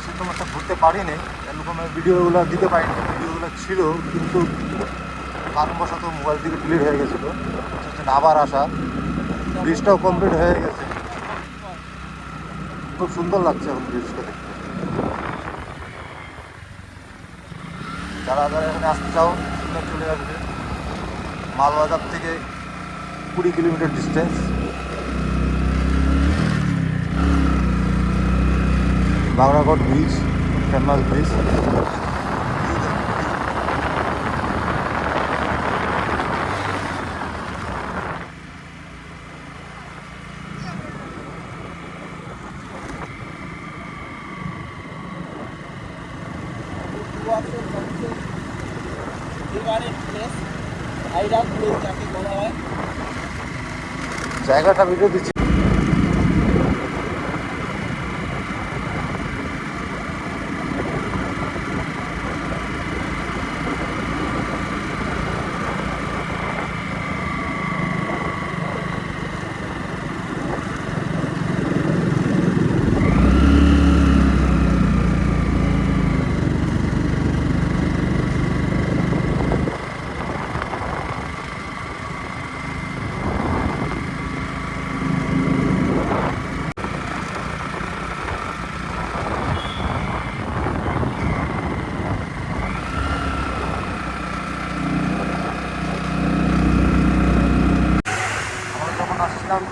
সেরকম একটা ঘুরতে পারিনি, এরকম ভিডিওগুলো দিতে পারিনি। ভিডিওগুলো ছিল কিন্তু কারণবশত মোবাইল থেকে ডিলিট হয়ে গেছিলো। আবার আসা, ব্রিজটাও কমপ্লিট হয়ে গেছে, খুব সুন্দর লাগছে এখন ব্রিজটা দেখতে। যারা যারা এখানে আসতে চাও সেখানে চলে আসবে। মালবাজার থেকে 20 kilometre distance. Bagrakote bridge, famous bridge. জায়গাটা ভিডিও দিচ্ছি।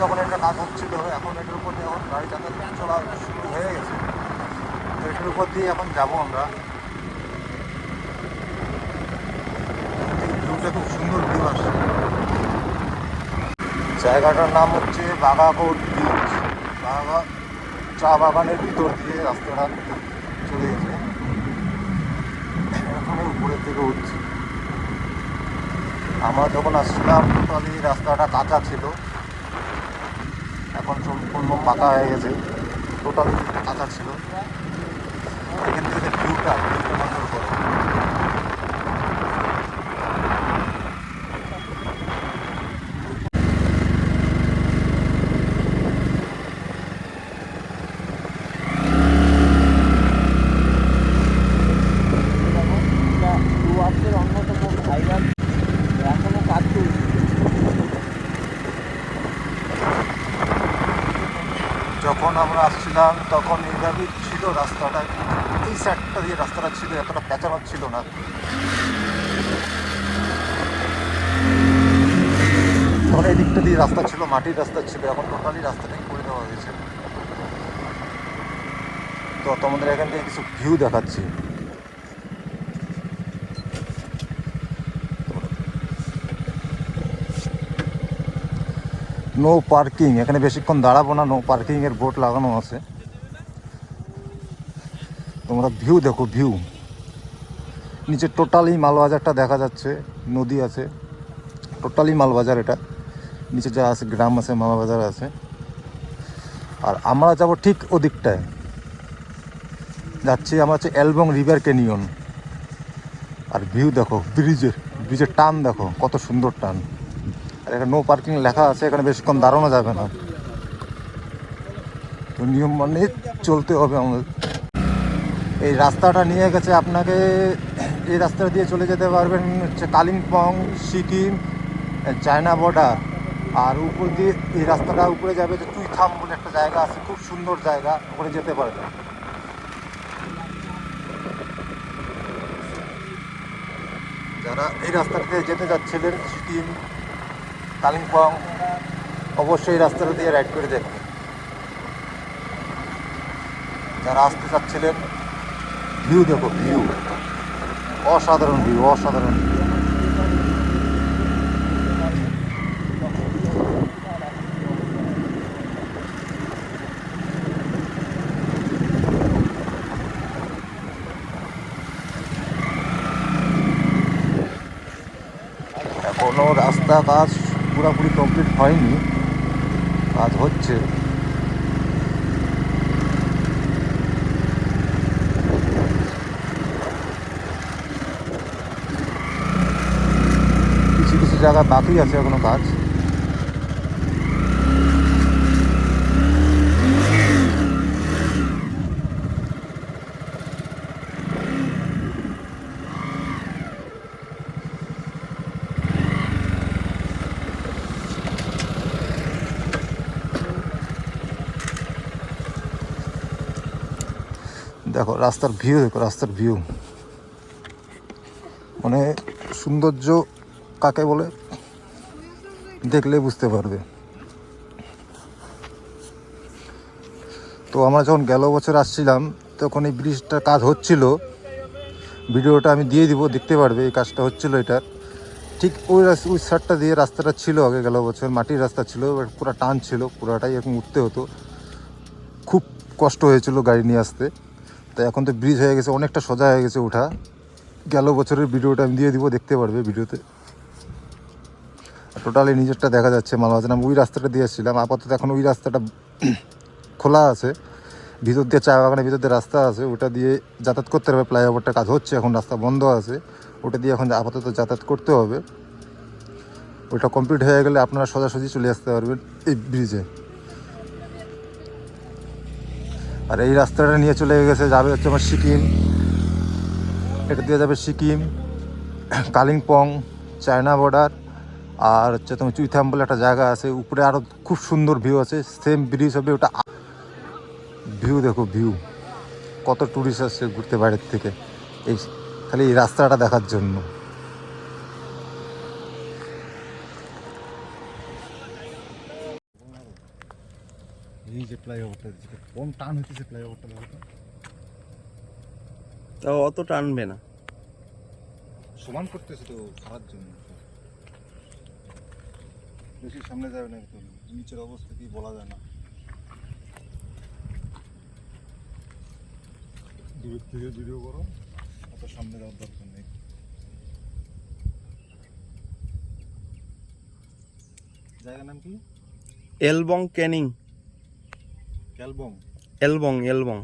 তখন একটা কাজ হচ্ছিল, এখন এটার উপর দিয়ে এখন গাড়ি যাতায়াত চলা শুরু হয়ে গেছে। তো এটার উপর দিয়ে এখন যাবো আমরা। ভিউটা খুব সুন্দর ভিউ আসছে। জায়গাটার নাম হচ্ছে বাঘাকোট ব্রিজ। চা বাগানের ভিতর দিয়ে রাস্তাটা চলে গেছে। এখন উপরের থেকে উঠছি। আমরা যখন আসছিলাম টোটালি রাস্তাটা কাঁচা ছিল, এখন সম্পূর্ণ পাকা হয়ে গেছে। টোটাল কাঁচা ছিল। এখান থেকে ভিউটা নজর করো। অন্যতম ভাইরাল, এখনো কাজ চলছে। যখন আমরা আসছিলাম তখন এইভাবেই ছিল রাস্তাটা। এই সাইডটা দিয়ে রাস্তাটা ছিল, এতটা প্যাঁচানো ছিল না। তখন এই দিকটা দিয়ে রাস্তা ছিল, মাটির রাস্তা ছিল। এখন টোটালি রাস্তাটাই করে দেওয়া হয়েছে। তো তোমাদের এখান থেকে কিছু ভিউ দেখাচ্ছি। নো পার্কিং, এখানে বেশিক্ষণ দাঁড়াবো না, নো পার্কিংয়ের বোর্ড লাগানো আছে। তোমরা ভিউ দেখো, ভিউ নিচে টোটালি মালবাজারটা দেখা যাচ্ছে, নদী আছে, টোটালি মালবাজার। এটা নিচে যা আছে গ্রাম আছে, মালবাজার আছে। আর আমরা যাব ঠিক ওদিকটায় যাচ্ছি, আমরা হচ্ছে এলবং রিভার ক্যানিয়ন। আর ভিউ দেখো, ব্রিজের টান দেখো, কত সুন্দর টান। আর এখানে নো পার্কিং লেখা আছে, এখানে বেশিক্ষণ দাঁড়ানো যাবে না। তো নিয়ম মানে চলতে হবে আমাদের। এই রাস্তাটা নিয়ে গেছে আপনাকে, এই রাস্তা দিয়ে চলে যেতে পারবেন হচ্ছে কালিম্পং, সিকিম, চায়না বর্ডার। আর উপর দিয়ে এই রাস্তাটা উপরে যাবে যে টুইথাম বলে একটা জায়গা আছে, খুব সুন্দর জায়গা, ওখানে যেতে পারবেন। যারা এই রাস্তাটা দিয়ে যেতে যাচ্ছিলেন সিকিম, কালিম্পং, অবশ্যই এই রাস্তাটা দিয়ে রাইড করে দেখবেন। যারা আসতে চাচ্ছিলেন, ভিউ দেখো, ভিউ অসাধারণ, ভিউ অসাধারণ। এখনো রাস্তা কাজ পুরোপুরি কমপ্লিট হয়নি, কাজ হচ্ছে। কিছু কিছু জায়গা বাকি আছে এখনো কাজ। দেখো রাস্তার ভিউ, দেখো রাস্তার ভিউ, মানে সৌন্দর্য কাকে বলে দেখলে বুঝতে পারবে। তো আমরা যখন গেল বছর আসছিলাম তখন এই ব্রিজটার কাজ হচ্ছিল, ভিডিওটা আমি দিয়ে দিব, দেখতে পারবে। এই কাজটা হচ্ছিল এটা ঠিক ওই সাইডটা দিয়ে রাস্তাটা ছিল আগে, গেল বছর মাটির রাস্তা ছিল, পুরো টান ছিল, পুরাটাই এরকম উঠতে হতো, খুব কষ্ট হয়েছিল গাড়ি নিয়ে আসতে। তো এখন তো ব্রিজ হয়ে গেছে, অনেকটা সোজা হয়ে গেছে ওঠা। গেল বছরের ভিডিওটা আমি দিয়ে দিব, দেখতে পারবে ভিডিওতে। টোটালি নিজেরটা দেখা যাচ্ছে মালবাজার। আমি ওই রাস্তাটা দিয়ে এসেছিলাম, আপাতত এখন ওই রাস্তাটা খোলা আছে, ভিতর দিয়ে চা বাগানের ভিতর দিয়ে রাস্তা আছে, ওটা দিয়ে যাতায়াত করতে হবে। ফ্লাইওভারটা কাজ হচ্ছে এখন, রাস্তা বন্ধ আছে, ওটা দিয়ে এখন আপাতত যাতায়াত করতে হবে। ওইটা কমপ্লিট হয়ে গেলে আপনারা সোজাসুজি চলে আসতে পারবেন এই ব্রিজে। আর এই রাস্তাটা নিয়ে চলে গেছে, যাবে হচ্ছে আমার সিকিম, এটা দিয়ে যাবে সিকিম, কালিম্পং, চায়না বর্ডার, আর হচ্ছে তোমার চুইথাম বলে একটা জায়গা আছে, উপরে আরও খুব সুন্দর ভিউ আছে, সেম ব্রিজ হবে ওটা। ভিউ দেখো, ভিউ কত টুরিস্ট আসছে ঘুরতে বাইরের থেকে এই খালি এই রাস্তাটা দেখার জন্য। এই যে ফ্লাইওভারটা কম টান হইতেছে, ফ্লাইওভারটা দেখো, তাও অত টানবে না, সমান করতেছে তো খারাপ জন্য, বেশি সামনে যাবে না, তো নিচের অবস্থা কি বলা যায় না। দূরের থেকে ভিডিও করো, অত সামনে যাওয়ার দরকার নেই। জায়গার নাম কি? এলবং ক্যানিং, ক্যালবং। এলবং।